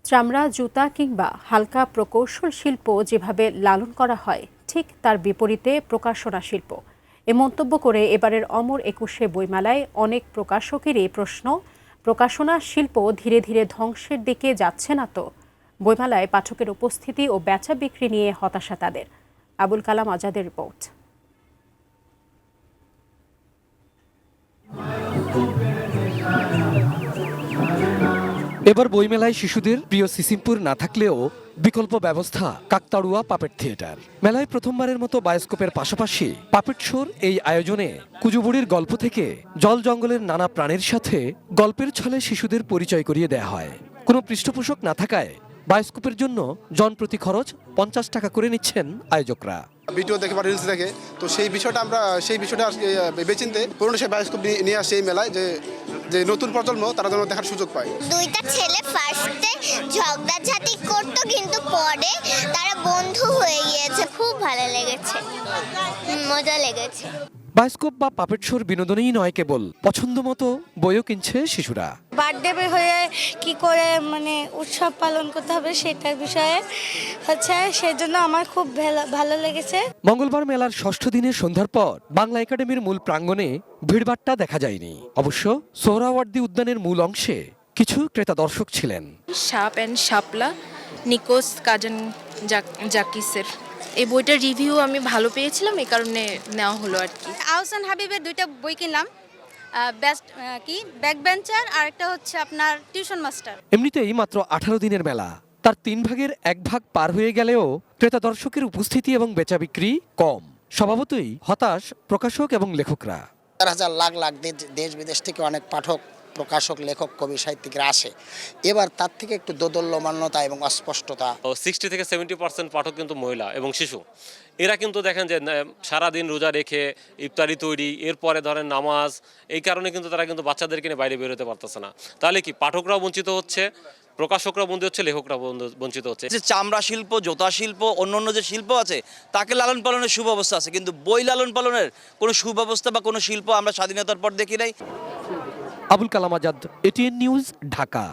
চামড়া, জুতা কিংবা হালকা প্রকৌশল শিল্প যেভাবে লালন করা হয়, ঠিক তার বিপরীতে প্রকাশনা শিল্প। এ মন্তব্য করে এবারের অমর একুশে বইমেলায় অনেক প্রকাশকেরই প্রশ্ন, প্রকাশনা শিল্প ধীরে ধীরে ধ্বংসের দিকে যাচ্ছে না তো? বইমেলায় পাঠকের উপস্থিতি ও বেচা বিক্রি নিয়ে হতাশা তাদের। আবুল কালাম আজাদের রিপোর্ট। এবার বইমেলায় শিশুদের প্রিয় সিসিমপুর না থাকলেও বিকল্প ব্যবস্থা কাকতাড়ুয়া পাপেট থিয়েটার। মেলায় প্রথমবারের মতো বায়োস্কোপের পাশাপাশি পাপেট শোর এই আয়োজনে কুজুবুড়ির গল্প থেকে জল জঙ্গলের নানা প্রাণীর সাথে গল্পের ছলে শিশুদের পরিচয় করিয়ে দেয়া হয়। কোনো পৃষ্ঠপোষক না থাকায় বায়োস্কোপের জন্য জনপ্রতি খরচ 50 টাকা করে নিচ্ছেন আয়োজকরা। ভিডিও দেখে বা রিলস দেখে, তো সেই বিষয়টা ভেবেচিন্তে পুরনো সেই বায়োস্কোপ নিয়ে আসছে এই মেলায়, যে নতুন প্রজন্ম তারা যেন দেখার সুযোগ পায়। দুইটা ছেলে ফার্স্টে ঝগড়াঝাটি করতো, কিন্তু পরে তারা বন্ধু হয়ে গিয়েছে। খুব ভালো লেগেছে, মজা লেগেছে। বায়োস্কোপ বা পাপেট শোর বিনোদনই নয়, কেবল পছন্দ মতো বইও কিনছে শিশুরা। বার্থডে হয়ে কি করে উৎসব পালন করতে হবে সেটার বিষয়ে সেজন্য আমার খুব ভালো লেগেছে। মঙ্গলবার মেলার ষষ্ঠ দিনের সন্ধ্যার পর বাংলা একাডেমির মূল প্রাঙ্গণে ভিড়ভাট্টা দেখা যায়নি। অবশ্য সোহরাওয়ার্দী উদ্যানের মূল অংশে কিছু ক্রেতা দর্শক ছিলেন। সাপ অ্যান্ড শাপলা, নিকোস কাজান জাকিসের এই বইটার রিভিউ আমি ভালো পেয়েছিলাম, এই কারণে নেওয়া হলো আর কি। আহসান হাবিবের দুইটা বই কিনলাম, বেস্ট ব্যাক বেঞ্চার, আর একটা হচ্ছে আপনার টিউশন মাস্টার। এমনিতেই মাত্র 18 দিনের মেলা, তার 3 ভাগের 1 ভাগ পার হয়ে গেলেও ক্রেতা দর্শকের উপস্থিতি এবং বেচা বিক্রি কম। স্বভাবতই হতাশ প্রকাশক এবং লেখকরা। হাজার লাখ লাখ দেশ বিদেশ থেকে অনেক পাঠক, প্রকাশক, লেখক, কবি, সাহিত্যিকরা আসে। এবার তার থেকে একটু দোদল্যমান্যতা এবং অস্পষ্টতা। 60 থেকে 70% পাঠক কিন্তু মহিলা এবং শিশু। এরা কিন্তু দেখেন যে সারাদিন রোজা রেখে ইফতারি তৈরি, এরপরে ধরেন নামাজ, এই কারণে কিন্তু তারা কিন্তু বাচ্চাদেরকে নিয়ে বাইরে বেরোতে পারতেছে না। তাহলে কি পাঠকরাও বঞ্চিত হচ্ছে, প্রকাশকরা বঞ্চিত হচ্ছে, লেখকরা বঞ্চিত হচ্ছে। যে চামড়া শিল্প, জুতা শিল্প, অন্যান্য যে শিল্প আছে তাকে লালন পালনের সুব্যবস্থা আছে, কিন্তু বই লালন পালনের কোনো সুব্যবস্থা বা কোনো শিল্প আমরা স্বাধীনতার পর দেখি নাই। Abul Kalam Azad, ATN news, Dhaka.